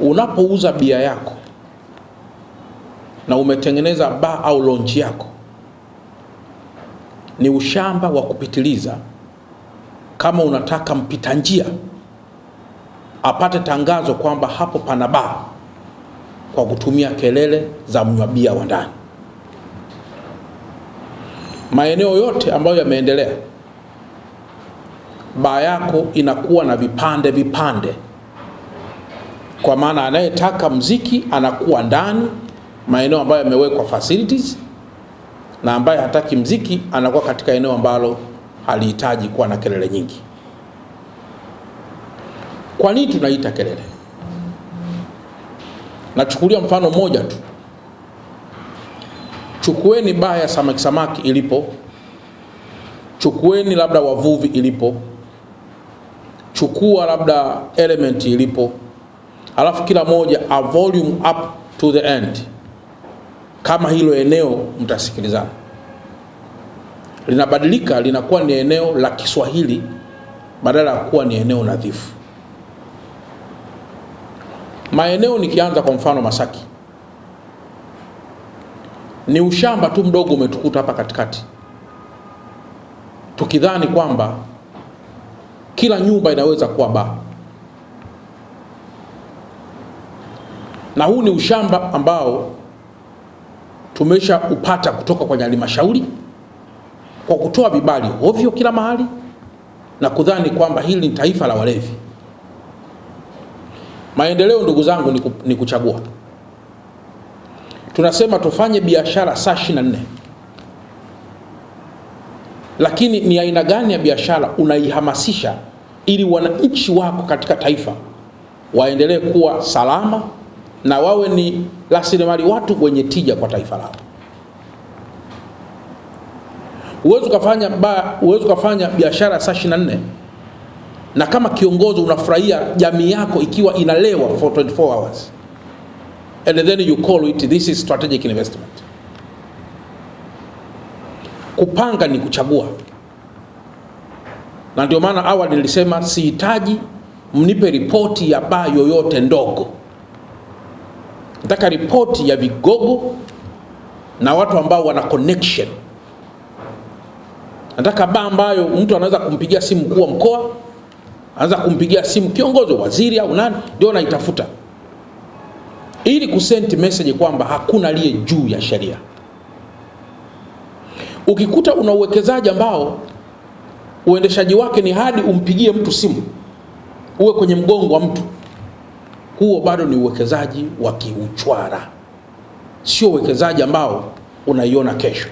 unapouza bia yako na umetengeneza bar au lounge yako, ni ushamba wa kupitiliza kama unataka mpita njia apate tangazo kwamba hapo pana bar kwa kutumia kelele za mnywa bia wa ndani. Maeneo yote ambayo yameendelea, baa yako inakuwa na vipande vipande, kwa maana anayetaka mziki anakuwa ndani maeneo ambayo yamewekwa facilities, na ambaye hataki mziki anakuwa katika eneo ambalo halihitaji kuwa na kelele nyingi. Kwa nini tunaita kelele? Nachukulia mfano mmoja tu. Chukueni baa ya samaki ilipo, chukueni labda wavuvi ilipo, chukua labda Element ilipo, alafu kila moja a volume up to the end. Kama hilo eneo mtasikilizana, linabadilika, linakuwa ni eneo la Kiswahili badala ya kuwa ni eneo nadhifu. Maeneo nikianza kwa mfano Masaki, ni ushamba tu mdogo umetukuta hapa katikati, tukidhani kwamba kila nyumba inaweza kuwa baa. Na huu ni ushamba ambao tumesha upata kutoka kwenye halmashauri kwa kutoa vibali ovyo kila mahali na kudhani kwamba hili ni taifa la walevi. Maendeleo, ndugu zangu, ni kuchagua. Tunasema tufanye biashara saa 24, lakini ni aina gani ya biashara unaihamasisha ili wananchi wako katika taifa waendelee kuwa salama na wawe ni rasilimali watu wenye tija kwa taifa lao. Uwezo kufanya biashara saa 24 na kama kiongozi unafurahia jamii yako ikiwa inalewa for 24 hours, and then you call it this is strategic investment. Kupanga ni kuchagua, na ndio maana awali nilisema sihitaji mnipe ripoti ya baa yoyote ndogo. Nataka ripoti ya vigogo na watu ambao wana connection. Nataka baa ambayo mtu anaweza kumpigia simu mkuu wa mkoa, anaweza kumpigia simu kiongozi waziri au nani, ndio naitafuta, ili kusend message kwamba hakuna aliye juu ya sheria. Ukikuta una uwekezaji ambao uendeshaji wake ni hadi umpigie mtu simu uwe kwenye mgongo wa mtu, huo bado ni uwekezaji wa kiuchwara, sio uwekezaji ambao unaiona kesho.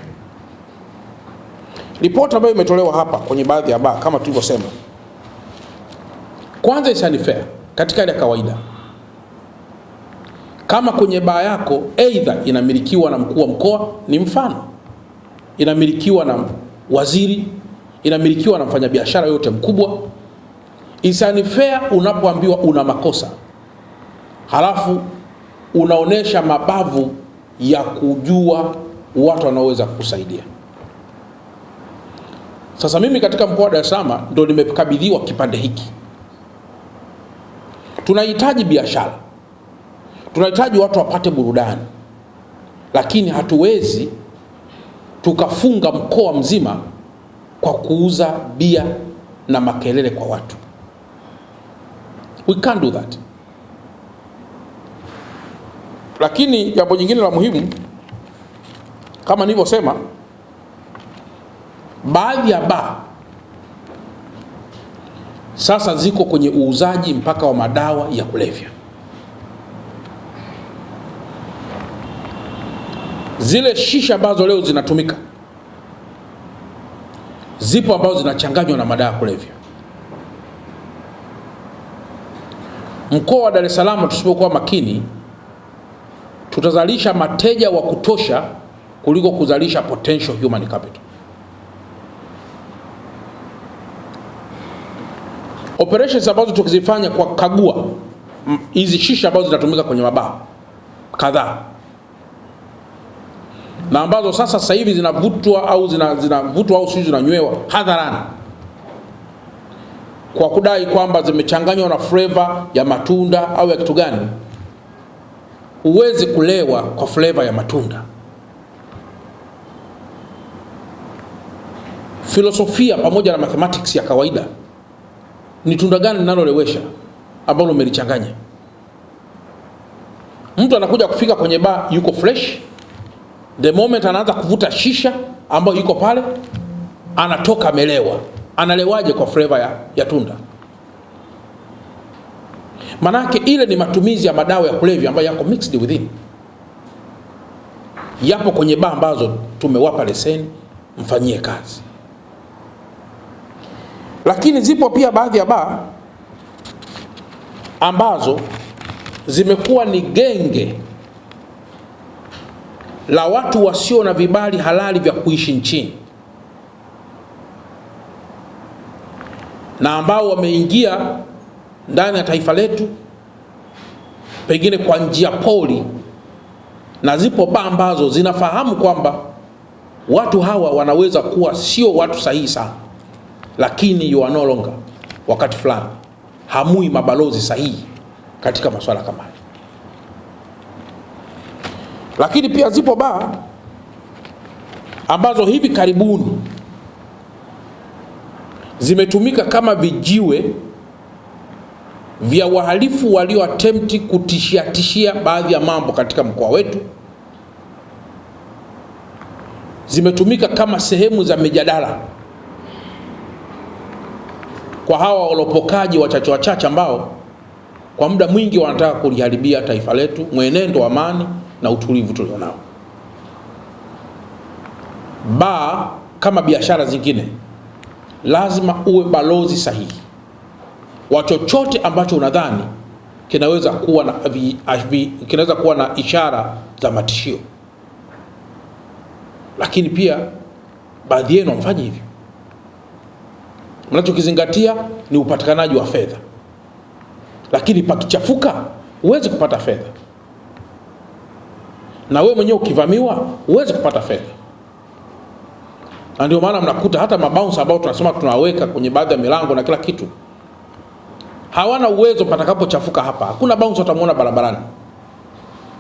Ripoti ambayo imetolewa hapa kwenye baadhi ya baa kama tulivyosema, kwanza isani fair katika ile kawaida. Kama kwenye baa yako either inamilikiwa na mkuu wa mkoa, ni mfano, inamilikiwa na waziri, inamilikiwa na mfanyabiashara yote mkubwa, isani fair unapoambiwa una makosa halafu unaonesha mabavu ya kujua watu wanaoweza kukusaidia. Sasa mimi katika mkoa wa Dar es Salaam ndo nimekabidhiwa kipande hiki. Tunahitaji biashara, tunahitaji watu wapate burudani, lakini hatuwezi tukafunga mkoa mzima kwa kuuza bia na makelele kwa watu. We can't do that. Lakini jambo jingine la muhimu, kama nilivyosema, baadhi ya baa sasa ziko kwenye uuzaji mpaka wa madawa ya kulevya. Zile shisha ambazo leo zinatumika, zipo ambazo zinachanganywa na madawa ya kulevya. Mkoa wa Dar es Salaam tusipokuwa makini, tutazalisha mateja wa kutosha kuliko kuzalisha potential human capital. Operations ambazo tukizifanya kwa kagua hizi shisha ambazo zinatumika kwenye mabaa kadhaa, na ambazo sasa hivi zinavutwa au sio zinanywewa hadharani kwa kudai kwamba zimechanganywa na flavor ya matunda au ya kitu gani, huwezi kulewa kwa flavor ya matunda. Filosofia pamoja na mathematics ya kawaida, ni tunda gani linalolewesha ambalo umelichanganya? Mtu anakuja kufika kwenye bar yuko fresh, the moment anaanza kuvuta shisha ambayo yuko pale, anatoka amelewa. Analewaje kwa flavor ya tunda? Manake ile ni matumizi ya madawa ya kulevya ambayo yako mixed within. Yapo kwenye bar ambazo tumewapa leseni mfanyie kazi. Lakini zipo pia baadhi ya bar ambazo zimekuwa ni genge la watu wasio na vibali halali vya kuishi nchini, na ambao wameingia ndani ya taifa letu pengine kwa njia poli, na zipo baa ambazo zinafahamu kwamba watu hawa wanaweza kuwa sio watu sahihi sana, lakini you are no longer, wakati fulani hamui mabalozi sahihi katika masuala kama haya. Lakini pia zipo baa ambazo hivi karibuni zimetumika kama vijiwe vya wahalifu walio attempt kutishia baadhi ya mambo katika mkoa wetu. Zimetumika kama sehemu za mijadala kwa hawa walopokaji wachache ambao kwa muda mwingi wanataka kuliharibia taifa letu, mwenendo wa amani na utulivu tulionao. Baa kama biashara zingine lazima uwe balozi sahihi wa chochote ambacho unadhani kinaweza kuwa na ishara za matishio. Lakini pia baadhi yenu hamfanyi hivyo. Mnachokizingatia ni upatikanaji wa fedha, lakini pakichafuka huwezi kupata fedha, na wewe mwenyewe ukivamiwa huwezi kupata fedha. Na ndio maana mnakuta hata mabouncer ambao tunasema tunaweka kwenye baadhi ya milango na kila kitu, hawana uwezo patakapochafuka hapa. Hakuna bouncer utamuona barabarani,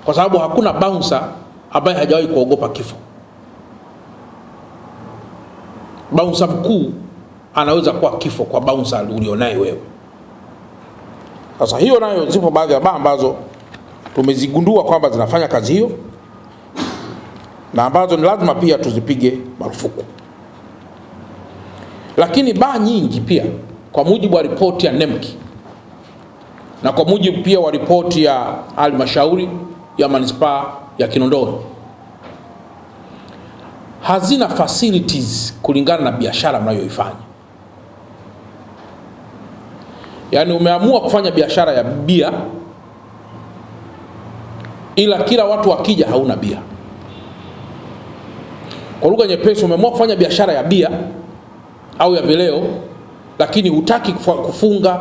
kwa sababu hakuna bouncer ambaye hajawahi kuogopa kifo. Bouncer mkuu anaweza kuwa kifo kwa bouncer ulionaye wewe. Sasa hiyo nayo, zipo baadhi ya baa ambazo tumezigundua kwamba zinafanya kazi hiyo, na ambazo ni lazima pia tuzipige marufuku. Lakini baa nyingi pia, kwa mujibu wa ripoti ya NEMKI na kwa mujibu pia wa ripoti ya halmashauri ya manispaa ya Kinondoni, hazina facilities kulingana na biashara mnayoifanya. Yaani umeamua kufanya biashara ya bia, ila kila watu wakija hauna bia. Kwa lugha nyepesi, umeamua kufanya biashara ya bia au ya vileo, lakini hutaki kufunga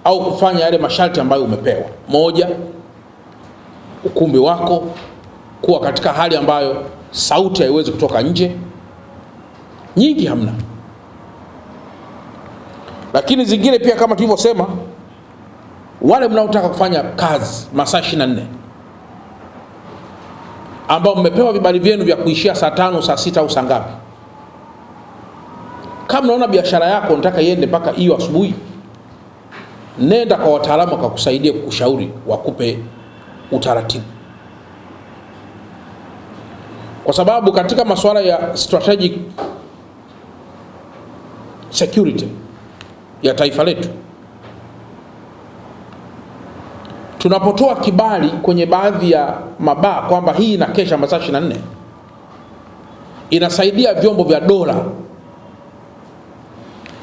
au kufanya yale masharti ambayo umepewa. Moja, ukumbi wako kuwa katika hali ambayo sauti haiwezi kutoka nje. Nyingi hamna. Lakini zingine pia kama tulivyosema, wale mnaotaka kufanya kazi masaa 24 ambao mmepewa vibali vyenu vya kuishia saa 5, saa 6 au saa ngapi, kama unaona biashara yako unataka iende mpaka hiyo asubuhi, nenda kwa wataalamu wakakusaidia, kukushauri, wakupe utaratibu. Kwa sababu katika masuala ya strategic security ya taifa letu, tunapotoa kibali kwenye baadhi ya mabaa kwamba hii inakesha masaa 24, inasaidia vyombo vya dola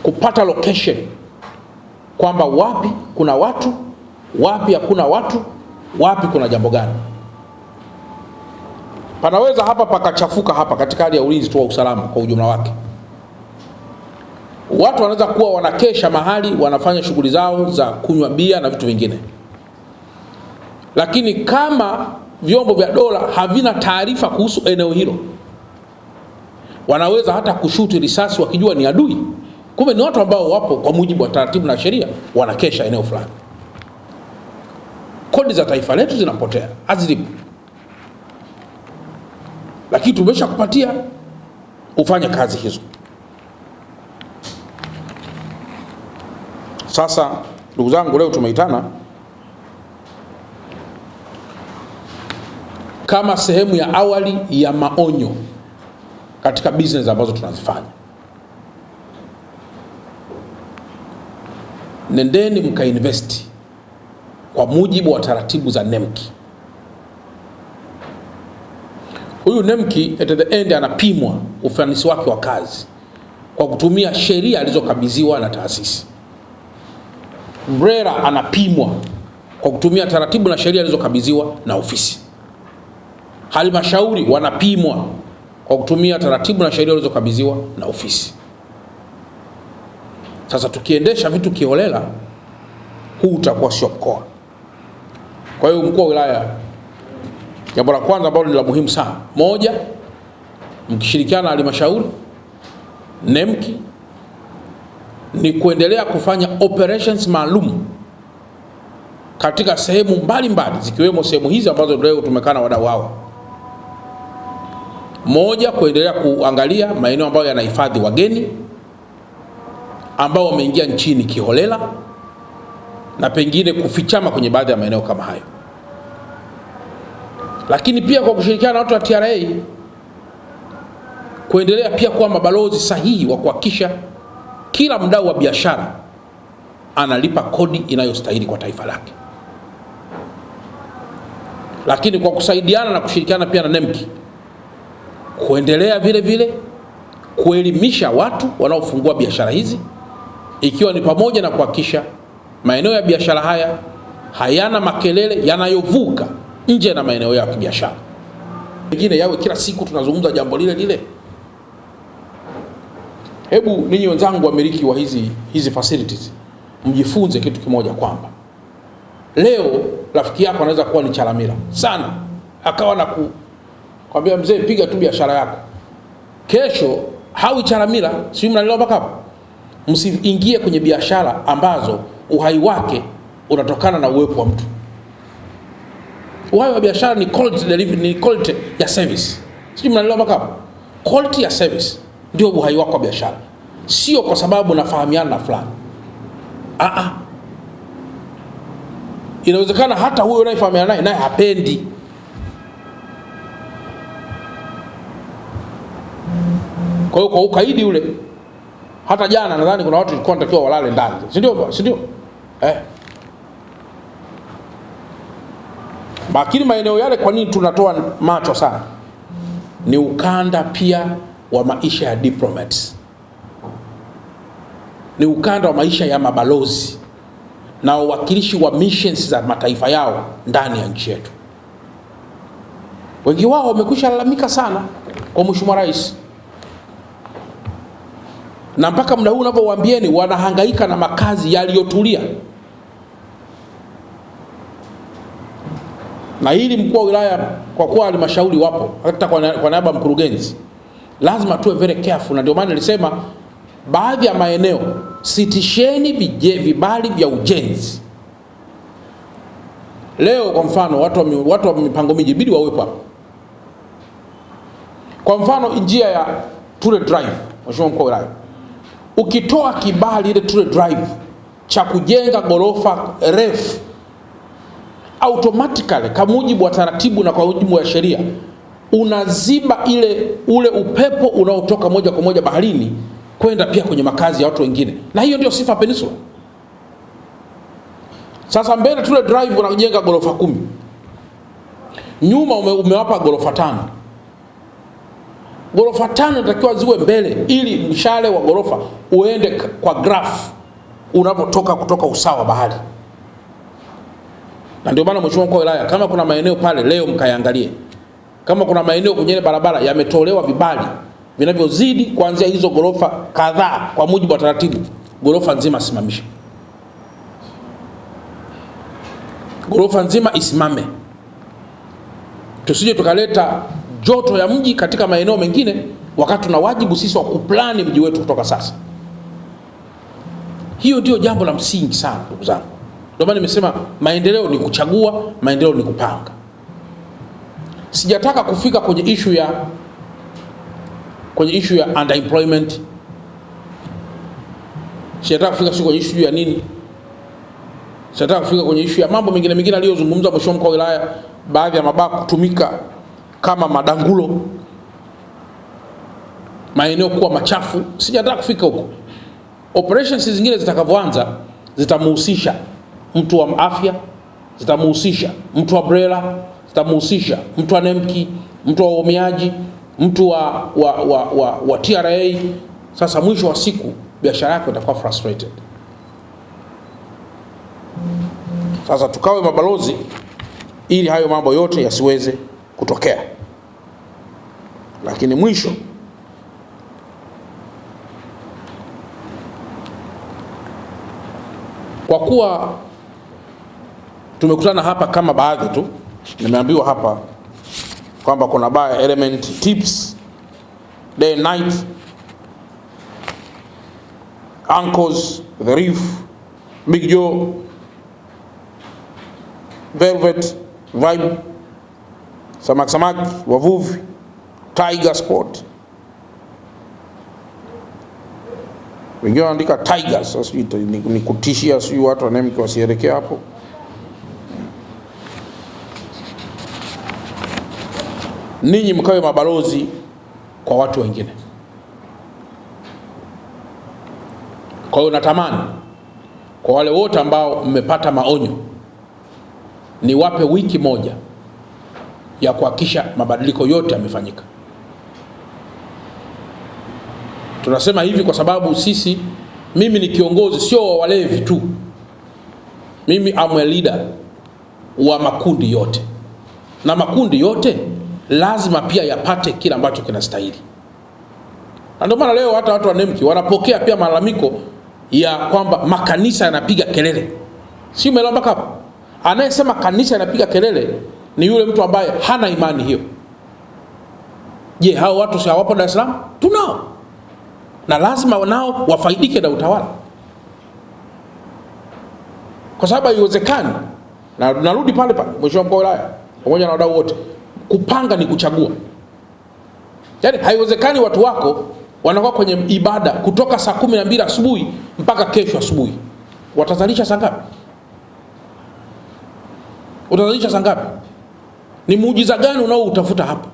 kupata location kwamba wapi kuna watu, wapi hakuna watu, wapi kuna jambo gani. Panaweza hapa pakachafuka hapa katika hali ya ulinzi tu wa usalama kwa ujumla wake. Watu wanaweza kuwa wanakesha mahali wanafanya shughuli zao za kunywa bia na vitu vingine, lakini kama vyombo vya dola havina taarifa kuhusu eneo hilo, wanaweza hata kushuti risasi wakijua ni adui, kumbe ni watu ambao wapo kwa mujibu wa taratibu na sheria wanakesha eneo fulani. kodi za taifa letu zinapotea, hazilipi. Lakini tumesha kupatia ufanye kazi hizo. Sasa ndugu zangu, leo tumeitana kama sehemu ya awali ya maonyo katika business ambazo tunazifanya. Nendeni mkainvesti kwa mujibu wa taratibu za NEMKI. Huyu NEMKI at the end anapimwa ufanisi wake wa kazi kwa kutumia sheria alizokabidhiwa na taasisi. BRELA anapimwa kwa kutumia taratibu na sheria alizokabidhiwa na ofisi. Halmashauri wanapimwa kwa kutumia taratibu na sheria alizokabidhiwa na ofisi. Sasa tukiendesha vitu kiholela, huu utakuwa sio mkoa. Kwa hiyo mkuu wa wilaya, jambo la kwanza ambalo ni la muhimu sana, moja, mkishirikiana na halmashauri NEMKI, ni kuendelea kufanya operations maalum katika sehemu mbalimbali zikiwemo sehemu hizi ambazo leo tumekaa na wadau wao. Moja, kuendelea kuangalia maeneo ambayo yanahifadhi wageni ambao wameingia nchini kiholela na pengine kufichama kwenye baadhi ya maeneo kama hayo. Lakini pia kwa kushirikiana na watu wa TRA kuendelea pia kuwa mabalozi sahihi wa kuhakikisha kila mdau wa biashara analipa kodi inayostahili kwa taifa lake. Lakini kwa kusaidiana na kushirikiana pia na NEMKI kuendelea vile vile kuelimisha watu wanaofungua biashara hizi, ikiwa ni pamoja na kuhakikisha maeneo ya biashara haya hayana makelele yanayovuka nje na maeneo ya kibiashara. Pengine yawe kila siku tunazungumza jambo lile lile. Hebu ninyi wenzangu wamiliki wa hizi facilities mjifunze kitu kimoja, kwamba leo rafiki yako anaweza kuwa ni chalamila sana, akawa na kwambia mzee, piga tu biashara yako. Kesho hawi chalamila, si mnanielewa mpaka hapo? Msiingie kwenye biashara ambazo uhai wake unatokana na uwepo wa mtu. Uhai wa biashara ni quality delivery, ni quality ya service. Si mnanielewa mpaka hapo? Quality ya service ndio uhai wako wa biashara, sio kwa sababu nafahamiana na fulani. Inawezekana hata huyo unayefahamiana naye hapendi. Kwa hiyo kwa ukaidi ule, hata jana nadhani kuna watu walikuwa wanatakiwa walale ndani, si ndio? Lakini maeneo yale, kwa nini tunatoa macho sana? Ni ukanda pia wa maisha ya diplomats, ni ukanda wa maisha ya mabalozi na wawakilishi wa missions za mataifa yao ndani ya nchi yetu. Wengi wao wamekwisha lalamika sana kwa Mheshimiwa Rais, na mpaka muda huu unapowaambieni wanahangaika na makazi yaliyotulia. Na hili mkuu wa wilaya, kwa kuwa halmashauri wapo, hata kwa niaba mkurugenzi, lazima tuwe very careful. Na ndio maana nilisema baadhi ya maeneo sitisheni vibali vya ujenzi. Leo kwa mfano watu wa mipango miji bidi wawepo hapo. Kwa mfano njia ya Ture Drive, Mheshimiwa mkuu wa wilaya, ukitoa kibali ile Ture Drive cha kujenga gorofa refu, automatically kwa mujibu wa taratibu na kwa mujibu wa sheria unaziba ule upepo unaotoka moja kwa moja baharini kwenda pia kwenye makazi ya watu wengine, na hiyo ndio sifa Peninsula. Sasa mbele Ture Drive unajenga gorofa 10, nyuma umewapa gorofa 5. Gorofa 5 inatakiwa ziwe mbele ili mshale wa gorofa uende kwa graph unapotoka kutoka usawa bahari. Na ndio maana Mheshimiwa mkuu wa wilaya, kama kuna maeneo pale leo mkayaangalie, kama kuna maeneo kwenye barabara yametolewa vibali vinavyozidi kuanzia hizo gorofa kadhaa kwa mujibu wa taratibu, gorofa nzima simamisha, gorofa nzima isimame. Tusije tukaleta joto ya mji katika maeneo mengine wakati tuna wajibu sisi wa kuplani mji wetu kutoka sasa. Hiyo ndio jambo la msingi sana ndugu zangu. Ndio maana nimesema maendeleo ni kuchagua, maendeleo ni kupanga. Sijataka kufika kwenye issue ya underemployment. Sijataka kufika kwenye issue ya nini. Sijataka kufika kwenye issue ya mambo mengine aliyozungumza mheshimiwa mkuu wa wilaya, baadhi ya mabaa kutumika kama madangulo, maeneo kuwa machafu. Sijataka kufika huko. Operations zingine zitakavyoanza zitamhusisha mtu wa afya, zitamhusisha mtu wa BRELA, zitamhusisha mtu wa NEMKI, mtu wa uhamiaji, mtu wa TRA. Sasa mwisho wa siku biashara yako itakuwa frustrated. Sasa tukawe mabalozi ili hayo mambo yote yasiweze kutokea. Lakini mwisho, kwa kuwa tumekutana hapa kama baadhi tu, nimeambiwa hapa kwamba kuna baa Element Tips, Day and Night, Uncles, The Reef, Big Joe, Velvet, Vibe, Samaki, Wavuvi, Tiger Sport. Wengine wanaandika Tigers, sasa ni kutishia sio watu wa NEMKI wasielekea hapo. Ninyi mkawe mabalozi kwa watu wengine. Kwa hiyo natamani kwa wale wote ambao mmepata maonyo, niwape wiki moja ya kuhakikisha mabadiliko yote yamefanyika. Tunasema hivi kwa sababu mimi ni kiongozi sio wa walevi tu. Mimi am a leader wa makundi yote. Na makundi yote lazima pia yapate kila ambacho kinastahili. Na ndio maana leo hata watu wa NEMKI wanapokea pia malalamiko ya kwamba makanisa yanapiga kelele. Si umeelewa hapo? Anayesema kanisa yanapiga kelele ni yule mtu ambaye hana imani hiyo. Je, hao watu si hawapo Dar es Salaam? Tunao. Na lazima nao wafaidike na utawala. Kwa sababu haiwezekani, na narudi pale mheshimiwa mkuu wa wilaya pamoja na wadau wote, kupanga ni kuchagua. Yaani haiwezekani watu wako wanakuwa kwenye ibada kutoka saa 12 asubuhi mpaka kesho asubuhi. Watazalisha saa ngapi? Utazalisha saa ngapi? Ni muujiza gani unaoutafuta hapa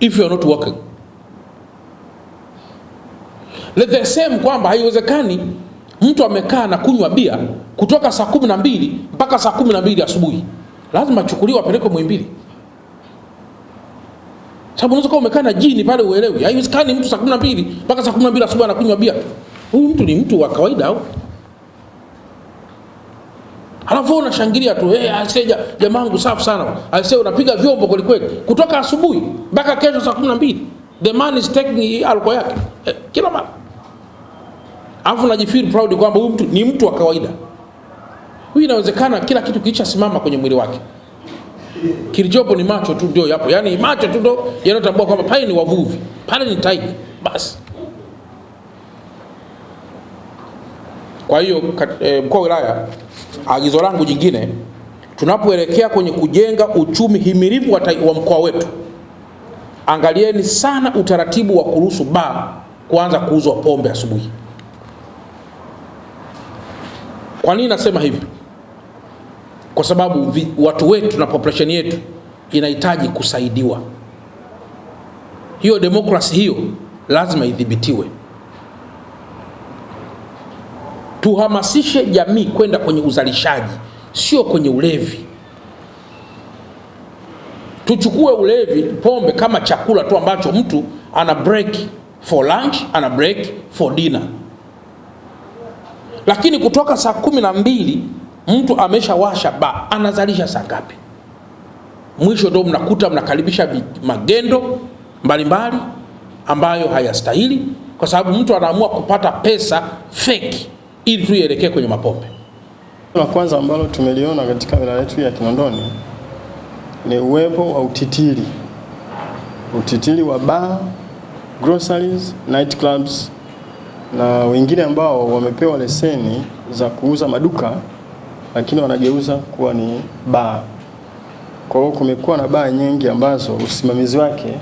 if you are not working? Let the same kwamba haiwezekani mtu amekaa na kunywa bia kutoka saa 12 mpaka saa 12 asubuhi. Lazima achukuliwe apelekwe Muhimbili. Sababu unaweza kuwa umekaa na jini pale uelewi. Haiwezekani mtu saa 12 mpaka saa 12 asubuhi anakunywa bia. Huyu mtu ni mtu wa kawaida au? Halafu unashangilia tu, aseja jamangu safi sana. Aise unapiga vyombo kweli kweli kutoka asubuhi mpaka kesho saa 12. The man is taking alcohol yake kila mara. Alafu najifeel proud kwamba huyu mtu ni mtu wa kawaida. Huyu inawezekana kila kitu kicha simama kwenye mwili wake. Kilichopo ni macho tu ndio yapo. Yaani macho tu ndio yanatambua kwamba pale ni wavuvi, pale ni tiger. Basi. Kwa hiyo mkuu wa wilaya, agizo langu jingine, tunapoelekea kwenye kujenga uchumi himilivu wa mkoa wetu, angalieni sana utaratibu wa kuruhusu baa kuanza kuuzwa pombe asubuhi. Kwa nini nasema hivi? Kwa sababu watu wetu na population yetu inahitaji kusaidiwa. Hiyo demokrasi hiyo lazima idhibitiwe. Tuhamasishe jamii kwenda kwenye uzalishaji, sio kwenye ulevi. Tuchukue ulevi, pombe kama chakula tu ambacho mtu ana break for lunch, ana break for dinner. Lakini kutoka saa 12 mtu ameshawasha ba, anazalisha saa ngapi? Mwisho ndio mnakuta mnakaribisha magendo mbalimbali ambayo hayastahili, kwa sababu mtu anaamua kupata pesa fake ili tu ielekee kwenye mapombe. La kwanza ambalo tumeliona katika wilaya yetu ya Kinondoni ni uwepo wa utitiri wa bar, groceries, night clubs na wengine ambao wamepewa leseni za kuuza maduka, lakini wanageuza kuwa ni baa. Kwa hiyo kumekuwa na baa nyingi ambazo usimamizi wake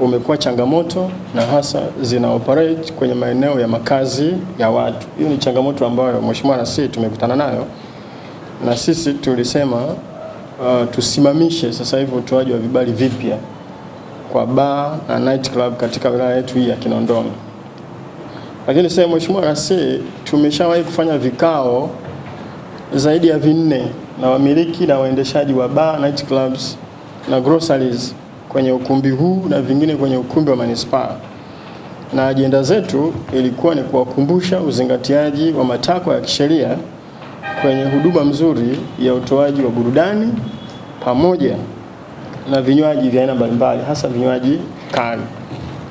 umekuwa changamoto, na hasa zina operate kwenye maeneo ya makazi ya watu. Hiyo ni changamoto ambayo Mheshimiwa Rais tumekutana nayo, na sisi tulisema tusimamishe sasa hivi utoaji wa vibali vipya kwa bar na night club katika wilaya yetu hii ya Kinondoni. Lakini sasa Mheshimiwa Rais tumeshawahi kufanya vikao zaidi ya 4 na wamiliki na waendeshaji wa bar, night clubs na groceries kwenye ukumbi huu na vingine kwenye ukumbi wa manispaa, na ajenda zetu ilikuwa ni kuwakumbusha uzingatiaji wa matakwa ya kisheria kwenye huduma mzuri ya utoaji wa burudani pamoja na vinywaji vya aina mbalimbali, hasa vinywaji kali.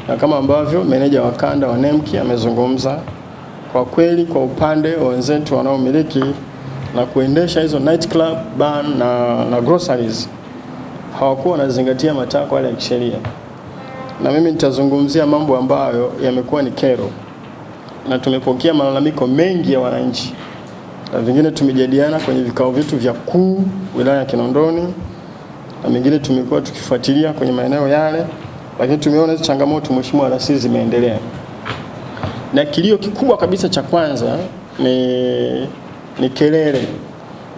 Na kama ambavyo meneja wa kanda wa NEMC amezungumza, kwa kweli kwa upande wa wenzetu wanaomiliki na kuendesha hizo night club, bar na groceries hawakuwa wanazingatia matakwa ya kisheria. Na mimi nitazungumzia mambo ambayo yamekuwa ni kero, na tumepokea malalamiko mengi ya wananchi, na vingine tumejadiliana kwenye vikao vyetu vya kuu wilaya ya Kinondoni, na mengine tumekuwa tukifuatilia kwenye maeneo yale, lakini tumeona hizo changamoto Mheshimiwa Rais zimeendelea. Na kilio kikubwa kabisa cha kwanza ni kelele,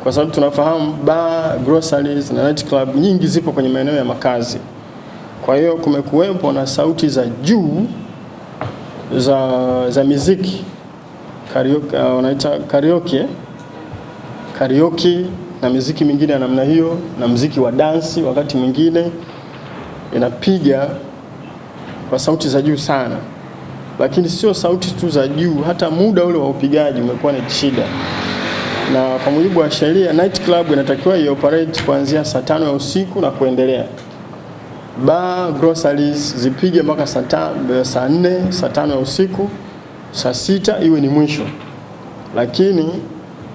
kwa sababu tunafahamu bar, groceries na night club nyingi zipo kwenye maeneo ya makazi. Kwa hiyo kumekuwepo na sauti za juu za muziki, wanaita karaoke na muziki mingine ya namna hiyo, na muziki wa dansi wakati mwingine inapiga kwa sauti za juu sana. Lakini sio sauti tu za juu, hata muda ule wa upigaji umekuwa ni shida. Na kwa mujibu wa sheria, night club inatakiwa ioperate kuanzia saa 5 ya usiku na kuendelea. Bar, groceries zipige mpaka saa 4, saa 5 ya usiku, saa 6 iwe ni mwisho. Lakini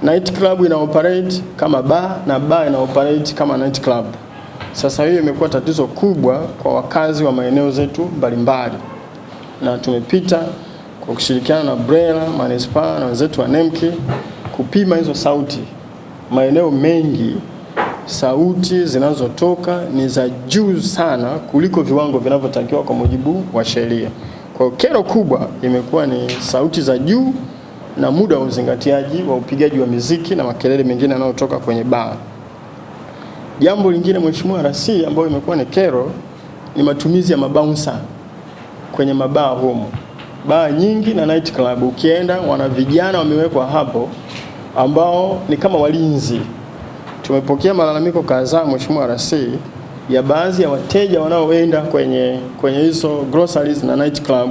night club ina operate kama bar na bar ina operate kama night club. Sasa hiyo imekuwa tatizo kubwa kwa wakazi wa maeneo zetu mbalimbali, na tumepita kwa kushirikiana na BRELA, manispaa na wenzetu wa NEMC kupima hizo sauti. Maeneo mengi sauti zinazotoka ni za juu sana kuliko viwango vinavyotakiwa kwa mujibu wa sheria. Kwa kero kubwa imekuwa ni sauti za juu na muda wa uzingatiaji wa upigaji wa muziki na makelele mengine yanayotoka kwenye bar. Jambo lingine Mheshimiwa Rais ambayo imekuwa ni kero ni matumizi ya mabouncer kwenye mabaa humo. Baa nyingi na night club ukienda wana vijana wamewekwa hapo ambao ni kama walinzi. Tumepokea malalamiko kadhaa Mheshimiwa Rais ya baadhi ya wateja wanaoenda kwenye hizo groceries na night club,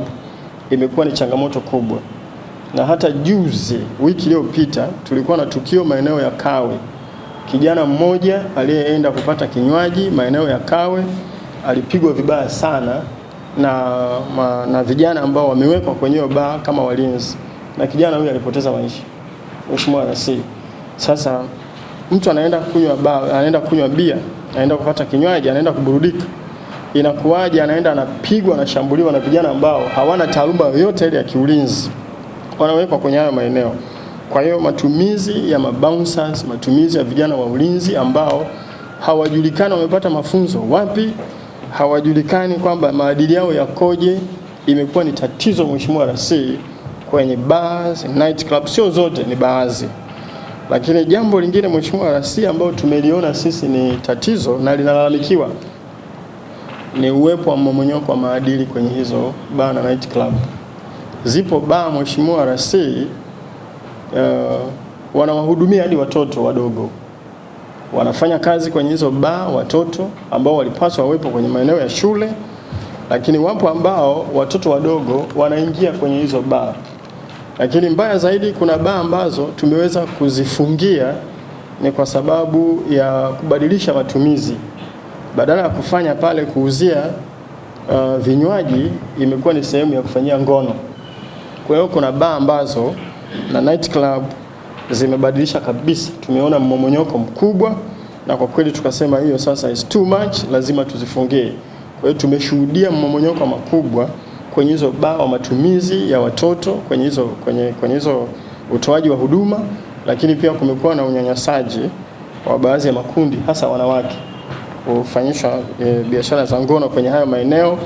imekuwa ni changamoto kubwa. Na hata juzi wiki iliyopita tulikuwa na tukio maeneo ya Kawe. Kijana mmoja aliyeenda kupata kinywaji maeneo ya Kawe alipigwa vibaya sana na vijana ambao wamewekwa kwenye hiyo bar kama walinzi, na kijana huyu alipoteza maisha. Mheshimiwa Rais, sasa mtu anaenda kunywa bia, anaenda kupata kinywaji, anaenda kuburudika, inakuwaje anaenda anapigwa na shambuliwa na vijana ambao hawana taaluma yoyote ile ya kiulinzi, wanawekwa kwenye hayo maeneo? Kwa hiyo matumizi ya mabouncers, matumizi ya vijana wa ulinzi ambao hawajulikani wamepata mafunzo wapi, hawajulikani kwamba maadili yao yakoje, imekuwa ni tatizo Mheshimiwa Rais kwenye bars, night club, sio zote, ni baadhi. Lakini jambo lingine Mheshimiwa Rais ambao tumeliona sisi ni tatizo na linalalamikiwa ni uwepo wa mmomonyoko wa maadili kwenye hizo bar na night club. Zipo bar Mheshimiwa Rais wanawahudumia hadi watoto wadogo. Wanafanya kazi kwenye hizo bar watoto ambao walipaswa wawepo kwenye maeneo ya shule, lakini wapo ambao watoto wadogo wanaingia kwenye hizo bar. Lakini mbaya zaidi, kuna bar ambazo tumeweza kuzifungia ni kwa sababu ya kubadilisha matumizi. Badala ya kufanya pale kuuzia vinywaji, imekuwa ni sehemu ya kufanyia ngono. Kwa hiyo kuna bar ambazo na night club zimebadilisha kabisa. Tumeona mmomonyoko mkubwa, na kwa kweli tukasema hiyo sasa is too much, lazima tuzifungie. Kwa hiyo tumeshuhudia mmomonyoko mkubwa kwenye hizo bar wa matumizi ya watoto kwenye hizo utoaji wa huduma, lakini pia kumekuwa na unyanyasaji wa baadhi ya makundi hasa wanawake kufanyishwa biashara za ngono kwenye hayo maeneo,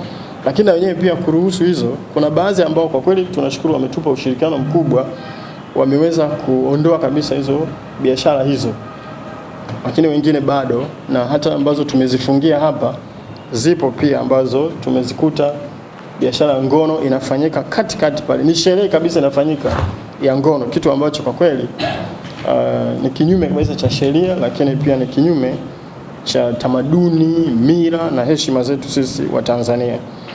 lakini na wenyewe pia kuruhusu hizo. Kuna baadhi ambao kwa kweli tunashukuru wametupa ushirikiano mkubwa, wameweza kuondoa kabisa hizo biashara hizo, lakini wengine bado, na hata ambazo tumezifungia hapa zipo pia ambazo tumezikuta biashara ya ngono inafanyika katikati pale, ni sherehe kabisa inafanyika ya ngono, kitu ambacho kwa kweli ni kinyume kabisa cha sheria, lakini pia ni kinyume cha tamaduni, mila na heshima zetu sisi wa Tanzania.